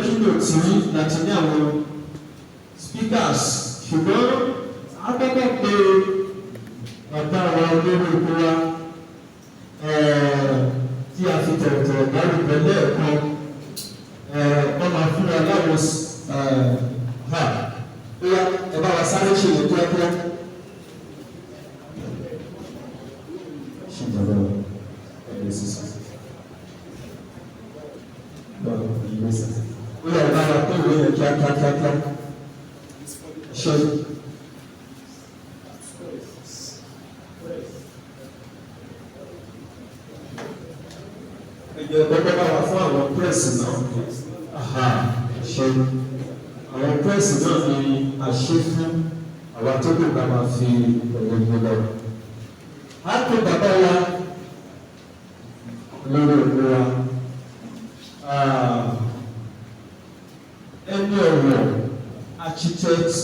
kílò tí láti ní àwọn speakers ṣùgbọ́n akọ́kọ́ pé ọ̀tá wa olórí oko wa tí a fi tọ̀rọ̀tọ̀rọ̀ dárúkọ lẹ́ẹ̀kan wọ́n máa fún wa láwọn bóyá ẹ bá wa sáré ṣe ìwé kíákíá. ṣùgbọ́n ẹgbẹ́ sísè bóyá ẹ bá wa pé ìwé yẹn kíákíá ṣe. Ẹgbẹ́ bá wà fún àwọn pírẹ́sì náà. Ṣe àwọn pírẹ́sì náà ni a ṣe fún àwọn tó kò bá máa fi ọ̀rọ̀ ìgbó lọ. A kó bàbá wa lórí òkú wa. Ẹni ọ̀rọ̀ architect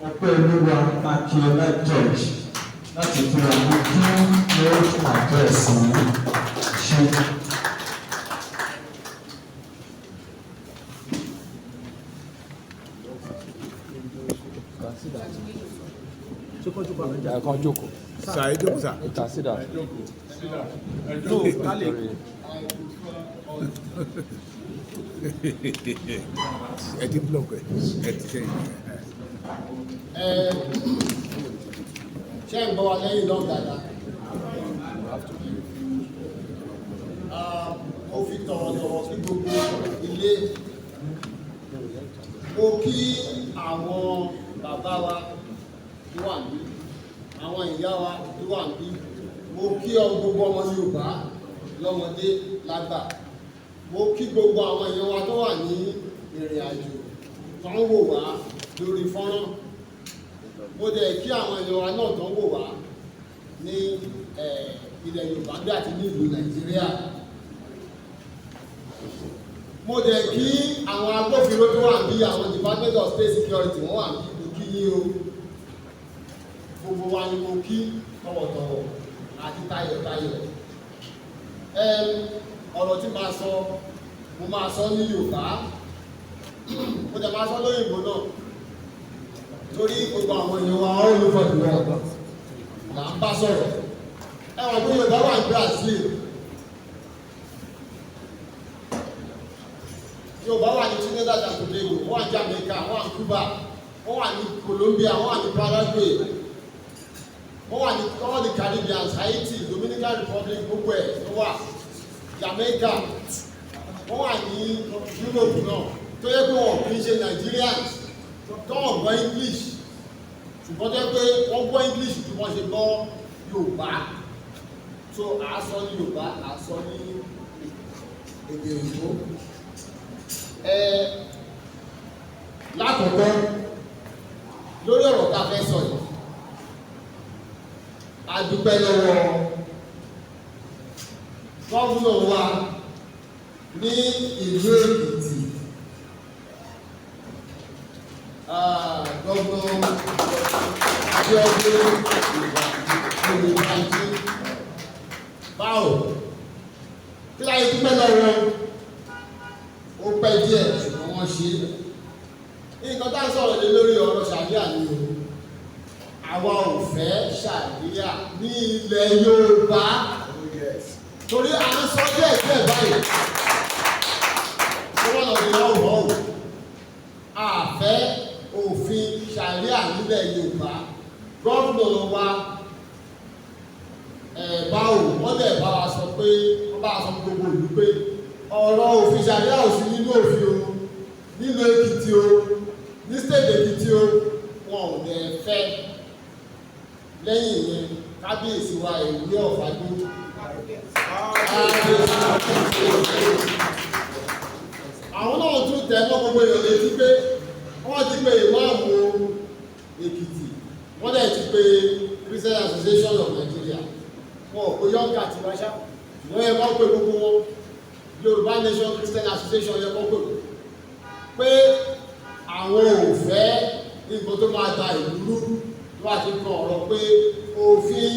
Ọpẹ́olúwa Akíọlá George láti fún wa ní kí wọ́n àdírẹ́sì ní ṣe. Kan jókòó. Sà ẹ jókòó sà. Ìta sídà. No, kálẹ̀. Ẹ ti blọọkì ẹ ti sẹ́yìn. Ṣé ń bọ̀ wá lẹ́yìn náà dáadáa? Mo fi tọ̀wọ̀tọ̀wọ̀ sí gbogbo ilé. Mo kí àwọn bàbá wa tó wà ní, àwọn ìyá wa tó wà ní. Mo kí gbogbo ọmọ Yorùbá lọ́mọdé lágbà. Mo kí gbogbo àwọn èèyàn wa tó wà ní ìrìn àjò tó ń wò wá lórí fọ́nrán. Mo dẹ̀ kí àwọn èèyàn wa náà tó ń wò wá ní ilẹ̀ Yorùbá bí àti ní ìlú Nàìjíríà. Mo dẹ̀ kí àwọn agbófinró tó wà ní àwọn Department of State Security wọ́n wà ní mo kí yín o. Gbogbo wa ni mo kí tọ̀wọ̀tọ̀wọ̀ àti tayọ̀tayọ̀. Ọ̀rọ̀ tí máa sọ mo máa sọ ní Yorùbá mo dẹ̀ máa sọ lóyìnbó náà torí gbogbo àwọn èèyàn wa all over the world là ń bá sọ̀rọ̀. Ẹ̀wọ̀n pé Yorùbá wà ní Brazil, Yorùbá wà ní Trinidad and Tobago, wọ́n wà ní Jamaica, wọ́n wà ní Cuba, wọ́n wà ní Colombia, wọ́n wà ní Paraguay, wọ́n wà ní all the Caribbean, Haiti, Dominican Republic, gbogbo ẹ̀ ló wà, Jamaica, wọ́n wà ní Europe náà tó yẹ pé wọ́n kì í ṣe Nigerians tó wọ́n gbọ́ English ṣùgbọ́n tó yẹ pé wọ́n gbọ́ English tí wọ́n ṣe gbọ́ Yorùbá, so àásọ ní Yorùbá àásọ ní èdè òyìnbó. Lákòókò lórí ọ̀rọ̀ tá a fẹ́ sọ yìí, a dúpẹ́ lọ́wọ́ gọ́ọ̀nà wa ní ìlú Èkìtì, gọ́ọ̀nà Abíọ́dún Olùbàdàn. Báwo kí láyé dúpẹ́ lọ́wọ́ ó pẹ́ díẹ̀ ṣùgbọ́n wọ́n ṣe é. Nǹkan tá à ń sọ̀rọ̀ lé lórí ọ̀rọ̀ ṣàríà ni o. Àwa ò fẹ́ ṣàríà ní ilẹ̀ Yorùbá torí à ń sọ díẹ̀ díẹ̀ báyìí. Ṣé wọ́n lọ sí ọ̀hún ọ̀hún? A fẹ́ òfin ṣàríà nílẹ̀ Yorùbá. Gọ́ọ̀nà wa báwo wọ́n dẹ̀ bá wa sọ pé wọ́n bá wa sọ gbogbo ìlú pé ọ̀rọ̀ òfin ṣàríà ò sí nínú òfin o, nínú Èkìtì o, ní stéèdì Èkìtì o, wọn ò dẹ̀ fẹ́. Lẹ́yìn ìyẹn kábíyèsí wa ìwé ọ̀fàgbó àwọn náà tún tẹ̀ mọ́ gbogbo èèyàn létí pé wọ́n ti pe ìmáàmù Èkìtì, wọ́n dẹ̀ ti pe Christian Association of Nigeria, wọn ò pe yọ́ǹkà tí wáṣá wọ́n yẹ kó pe gbogbo wọn, Yorùbá Nation Christian Association yẹ kó pé àwọn ò fẹ́ nǹkan tó máa da ìlú rú tó bá ti kan ọ̀rọ̀ pé òfin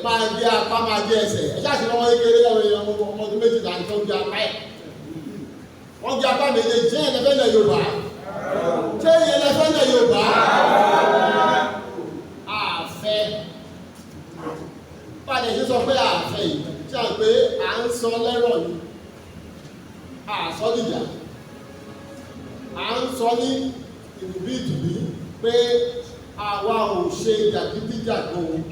máa gbé apá máa gbé ẹsẹ̀ ẹ ṣáà sí lọ́wọ́ kékeré lọ́wọ́ èèyàn ọmọ ọdún méjìlá ní tó ń gbé apá ẹ̀ wọ́n gbé apá méjèèjì ṣé ìyẹn lẹ́fẹ́ lẹ̀ Yorùbá ṣé ìyẹn lẹ́fẹ́ lẹ̀ Yorùbá àfẹ́ padà ṣe sọ pé àfẹ́ yìí ṣe à ń pé à ń sọ lẹ́rọ̀ ni àsọdìjà à ń sọ ní ìdùbí ìdùbí pé àwa ò ṣe jàgídíjàgan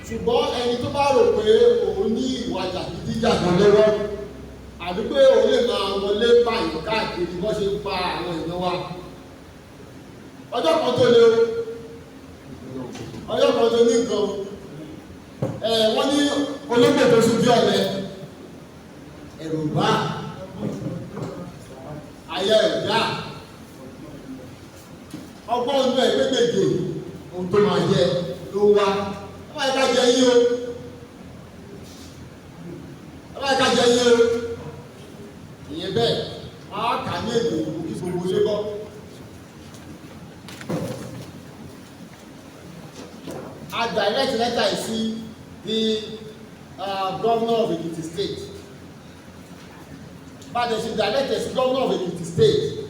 ṣùgbọ́n ẹni tó bá rò pé òun ní ìwà jàgídíjàgan lọ́wọ́ àbí pé òun lè máa wọlé báyìí káàkiri bó ṣe ń pa àwọn èèyàn wa ọjọ́ kan tó lé ọjọ́ kan tó ní nǹkan wọ́n ní olóògbé tó sún bí ọ̀lẹ ẹ̀rù bá ayé ẹ̀dá ọgbọ́n inú ẹ̀ gbégbègbè ohun tó máa jẹ ló wá ọba ẹ̀ka jẹ yí o ọba ẹ̀ka jẹ yí o ìyẹn bẹ́ẹ̀ máa kà ní èdè òyìnbó kí gbogbo ṣe bọ́. I direct letter sí the governor of Ekiti State. But there is direct sí governor of Ekiti State.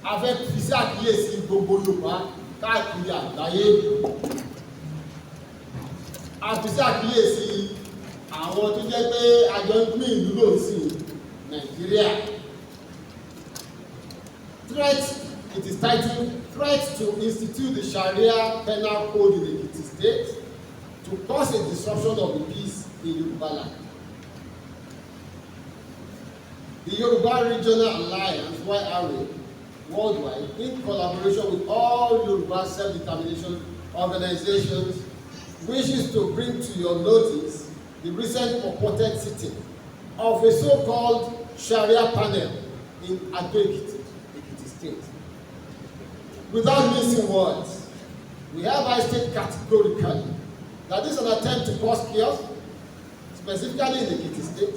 A fẹ́ fi sí àkíyèsí gbogbo Yorùbá káàkiri àgbáyé. A fi sí àkíyèsí àwọn tó jẹ́ pé àjọ ń pín ìlú lò sí Nàìjíríà. Threat, it is titled Threat to Institute the Shariah Penal Code in Ekiti State to cause a disruption of the peace in Yoruba land. The Yoruba Regional Alliance, YRA, worldwide, in collaboration with all Yoruba self-determination organizations, wishes to bring to your notice the recent purported sitting of a so-called Sharia panel in Ado-Ekiti, Ekiti State. Without missing words, we hereby state categorically that this is an attempt to cause chaos, specifically in Ekiti State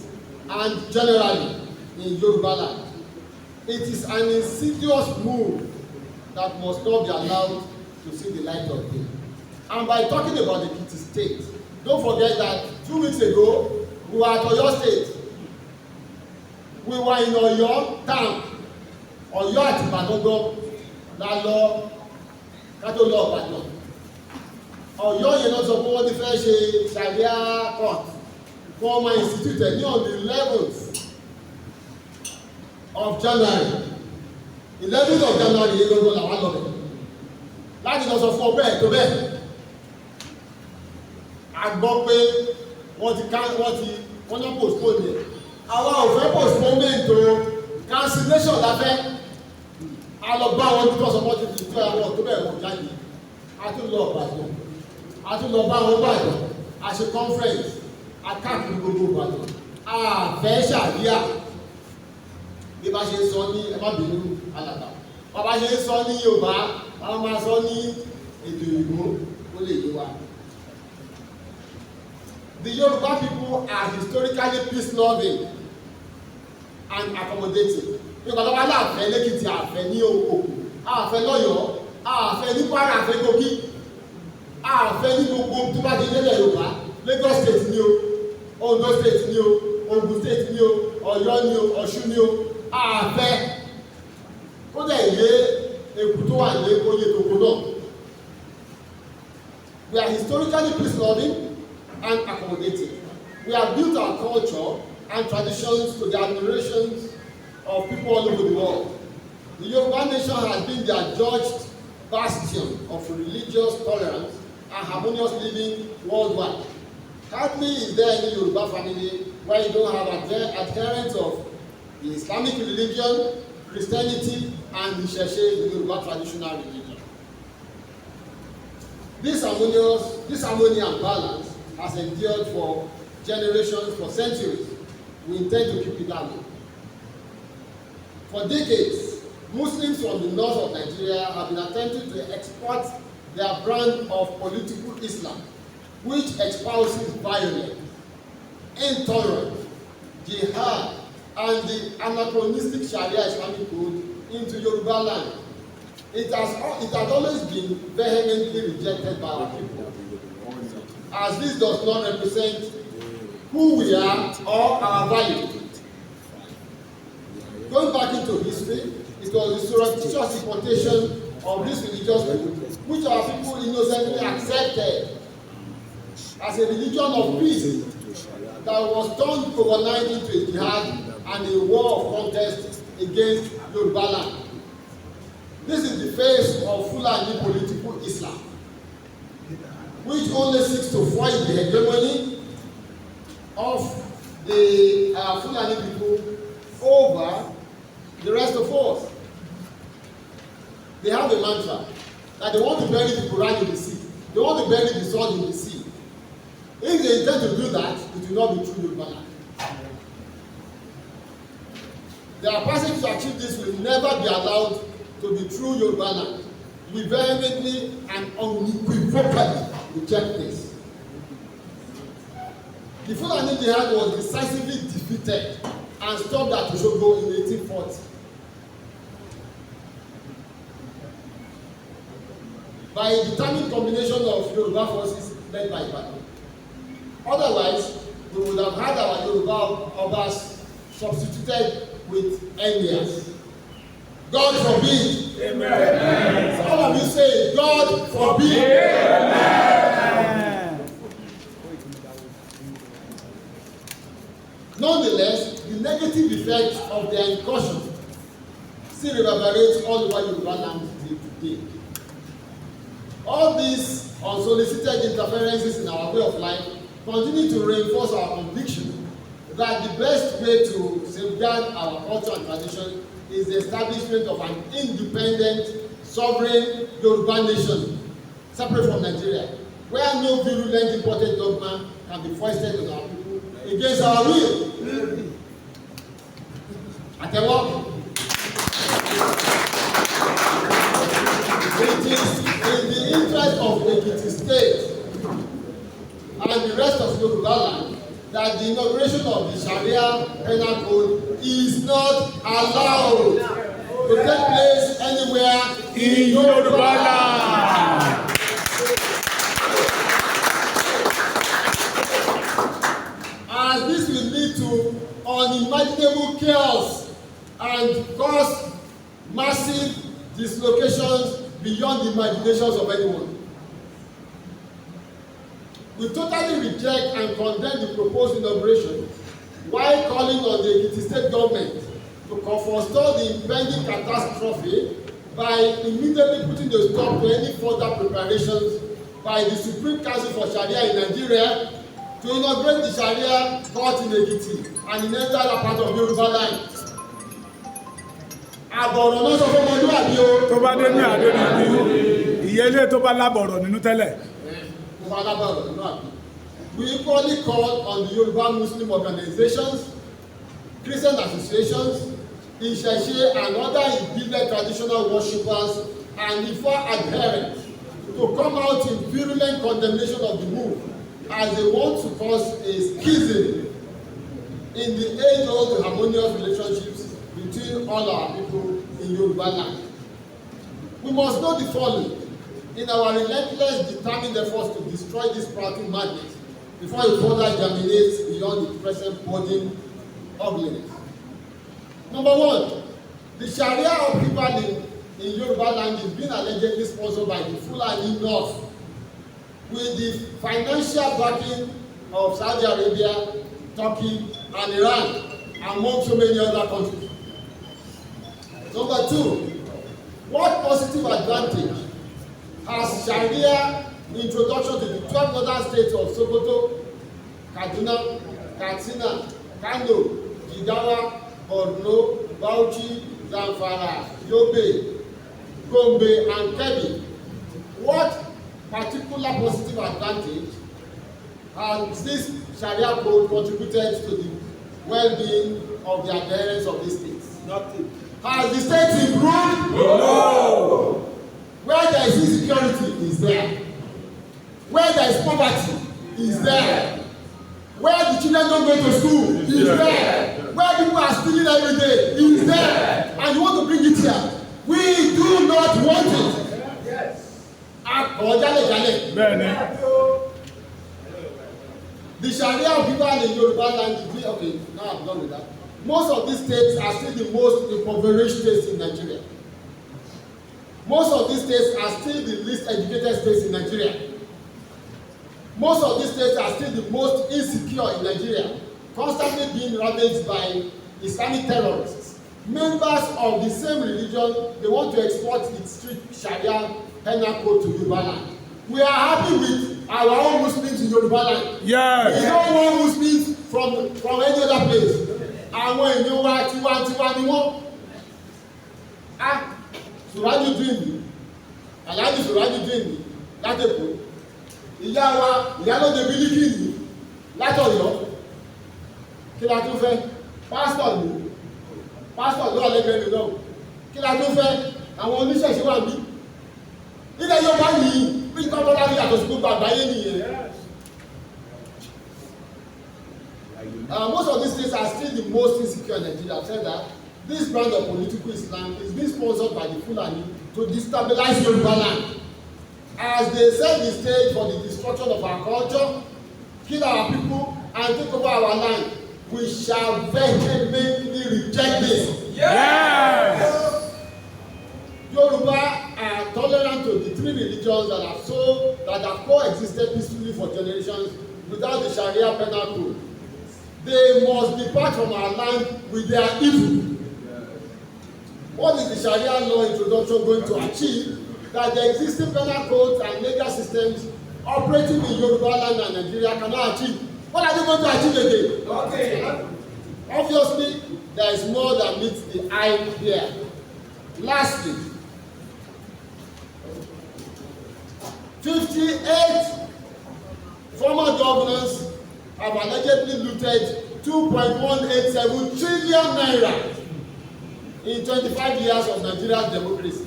and generally in Yoruba land. It is an insidious move that must not be allowed to see the light of day. And by talking about Ekiti State, don't forget that 2 weeks ago, we were at Oyo State. We were in Oyo town, Oyo àti Ìbàdàn la lọ kátó lọ Ìbàdàn. Ọ̀yọ́ yẹn lọ sọ pé wọ́n ti fẹ́ ṣe Sharia court fún ọmọ institute ní on the 11th of January. 11th of January yẹn gbogbo làwọn lọ bẹ̀ láti lọ sọ fún ọ bẹ́ẹ̀ tó bẹ́ẹ̀. A gbọ́ pé wọ́n ní postpone yẹn. Àwa ò fẹ́ postponement o, cancellation la fẹ́. A lọ bá wọn nípa ọ̀sán mọ́tò tí ìfẹ́ àwọn tó bẹ̀rẹ̀ wọ́n jáde. A tún lọ Ìbàdàn. A tún lọ bá wọn Ìbàdàn. A ṣe conference. A káàkiri gbogbo Ìbàdàn. A fẹ́ Ṣàríà. Bí bá ṣe ń sọ ní ẹ má bínú alàgbà. Bàbá ṣe ń sọ ní Yorùbá. Bàbá máa sọ ní èdè òyìnbó ó lè yé wa. The Yoruba people are historically peace-loving and accommodating. Yorùbá lọ́wọ́ aláàfẹ́ lẹ́kìtì àfẹ́ ní Ògùn, àfẹ́ lọ́yọ̀ọ́, àfẹ́ ní Kwara, àfẹ́ Kogi, àfẹ́ ní gbogbo tó bá di nílẹ̀ Yorùbá, Lagos State ní o, Ondo State ní o, Ogun State ní o, Ọ̀yọ́ ní o, Ọ̀ṣun ní o, àfẹ́. Kó dẹ̀ yé eku tó wà ní oyè tòkó náà. We are historically peace-loving and accommodating. We have built our culture and traditions to the admirations of people all over the world. The Yoruba nation has been the adjudged bastion of religious tolerance and harmonious living worldwide. Hardly is there any Yoruba family where you don't have adherents of the Islamic religion, Christianity, and the Ìṣẹ̀ṣe, the Yoruba traditional religion. This harmony and balance has endured for generations, for centuries. We intend to keep it that way. For decades, Muslims from the north of Nigeria have been attempting to export their brand of political Islam, which espouses violence, intolerance, jihad, and the anachronistic Sharia Islamic code into Yoruba land. It has always been vehemently rejected by our people, as this does not represent who we are or our values. Going back into history, it was the surreptitious importation of this religious group, which our people innocently accepted as a religion of peace that was turned overnight into a jihad and a war of contest against Yoruba land. This is the face of Fulani political Islam, which only seeks to foil the hegemony of the Fulani people over the rest of us. They have a mantra that they want to bury the Quran in the sea. They want to bury the sword in the sea. If they intend to do that, it will not be true Yoruba land. Their passage to achieve this will never be allowed to be true Yoruba land. We vehemently and unequivocally reject this. The Fulani Jihad was decisively defeated and stopped at Osogbo in 1840 by a determined combination of Yoruba forces led by Ibadan. Otherwise, we would have had our Yoruba Obas substituted with emirs. God forbid. Amen. All of you say, God forbid. Amen. Nonetheless, the negative effects of their incursion still reverberates all over Yoruba land today. All these unsolicited interferences in our way of life continue to reinforce our conviction that the best way to safeguard our culture and tradition is the establishment of an independent, sovereign Yoruba nation, separate from Nigeria, where no virulent imported dogma can be foisted on our people against our will. Atewo. It is in the interest of Ekiti State and the rest of Yoruba land that the inauguration of the Shariah penal code is not allowed to take place anywhere in Yoruba land. As this will lead to unimaginable chaos and cause massive dislocations beyond the imaginations of anyone. We totally reject and condemn the proposed inauguration while calling on the Ekiti State government to forestall the impending catastrophe by immediately putting a stop to any further preparations by the Supreme Council for Shariah in Nigeria to inaugurate the Shariah court in Ekiti and in every other part of Yoruba land. Àbọ̀rọ̀ náà sọ fún ọmọlúwàbí o. Tó bá dé ní àdé nìyí, ìyẹlé tó bá lábọ̀rọ̀ nínú tẹ́lẹ̀. We equally call on the Yoruba Muslim organizations, Christian associations, Ìṣẹ̀ṣe and other Ìbílẹ̀ traditional worshippers and Ifa adherents to come out in virulent condemnation of the move as they want to cause a schism in the age-old harmonious relationships between all our people in Yoruba land. We must know the following in our relentless, determined efforts to destroy this sprouting madness before it further germinates beyond the present burden ugliness. Number one, the Sharia of people in Yoruba land is being allegedly sponsored by the Fulani North with the financial backing of Saudi Arabia, Turkey, and Iran, among so many other countries. Number two, what positive advantage has Sharia introduction to the 12 northern states of Sokoto, Kaduna, Katsina, Kano, Jigawa, Borno, Bauchi, Zamfara, Yobe, Gombe, and Kebbi? What particular positive advantage has this Sharia code contributed to the well-being of the adherents of these states? Nothing. Has the state improved? No. Where there is insecurity is there. Where there is poverty is there. Where the children don't go to school is there. Where people are stealing every day is there. And you want to bring it here. We do not want it. The Sharia of people in Yoruba land is okay. Now I'm done with that. Most of these states are still the most impoverished states in Nigeria. Most of these states are still the least educated states in Nigeria. Most of these states are still the most insecure in Nigeria, constantly being ravaged by Islamic terrorists. Members of the same religion, they want to export its strict Sharia penal code to Yoruba land. We are happy with our own Muslims in Yoruba land. Yes. We don't want Muslims from any other place. Àwọn èèyàn wa tiwantiwa ni wọ́n. Sùrájù Dìndì, Aláàjì Sùrájù Dìndì láti Èkó. Ìyá wa Ìyálóde Bílíkì láti Ọ̀yọ́. Kí la tún fẹ́? Pásítọ̀ ló wà lẹ́gbẹ̀ẹ́ mi náà. Kí la tún fẹ́? Àwọn oníṣẹ̀ṣe wà bí. Ilẹ̀ Yorùbá yìí bí kọ́kọ́lá ní yàtọ̀ sí gbogbo àgbáyé nìyẹn. Most of these states are still the most insecure in Nigeria. I've said that. This brand of political Islam is being sponsored by the Fulani to destabilize Yoruba land. As they set the stage for the destruction of our culture, kill our people, and take over our land, we shall vehemently reject this. Yes. Yoruba are tolerant to the three religions that have coexisted peacefully for generations without the Sharia penal code. They must depart from our land with their evil. What is the Sharia law introduction going to achieve that the existing penal codes and legal systems operating in Yoruba land and Nigeria cannot achieve? What are they going to achieve again? Okay. Obviously, there is more than meets the eye here. Lastly, 58 former governors have allegedly looted 2.187 trillion naira in 25 years of Nigeria's democracy,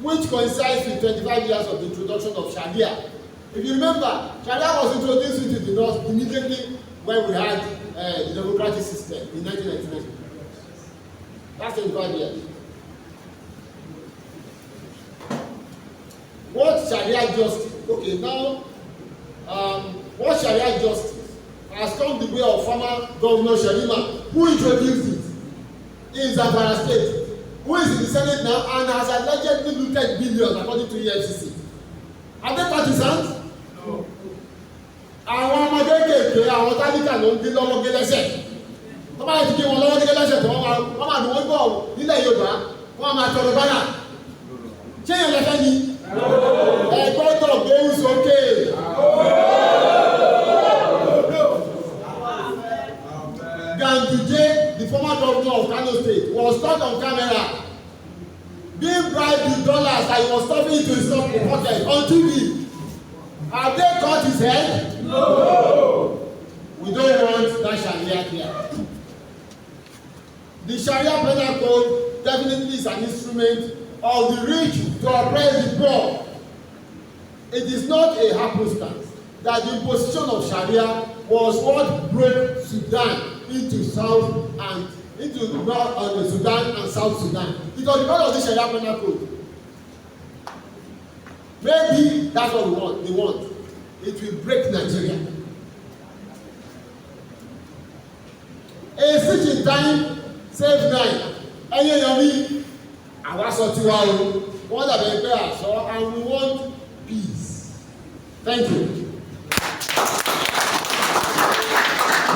which coincides with 25 years of the introduction of Sharia. If you remember, Shariah was introduced into the North immediately when we had the democratic system in 1999. That's 25 years. What Sharia justice? Okay, now, what Sharia justice has come the way of former Governor Shariah, who introduced it in Zamfara State, who is in the Senate now and has allegedly looted billions according to EFCC. Are they partisans? No. Àwọn ọmọdé kéèké àwọn tálíkà ló ń dín lọ́wọ́ gé lẹ́sẹ̀. Tó bá yẹ ti gé wọn lọ́wọ́ gé lẹ́sẹ̀ tó wọ́n máa dùn wọ́n gbọ́ nílẹ̀ Yorùbá wọ́n máa tọrọ bánà. Ṣé yẹn lẹ́fẹ́ ni? Ẹ gbọ́dọ̀ gbóhùn sókè. Ganduje, the former governor of Kano State, was caught on camera being bribed with dollars that he was stuffing into his pocket on TV. Have they cut his head? No. We don't want that Sharia here. The Sharia penal code definitely is an instrument of the rich to oppress the poor. It is not a happenstance that the imposition of Sharia was what broke Sudan into South and into North Sudan and South Sudan. It was because of the Sharia penal code. Maybe that's what they want. It will break Nigeria. A switch in time save 9. Ẹyẹ yọrí àwa sọ tiwa o. Wọ́n dàbẹ̀ pé àṣọ and we want peace. Thank you.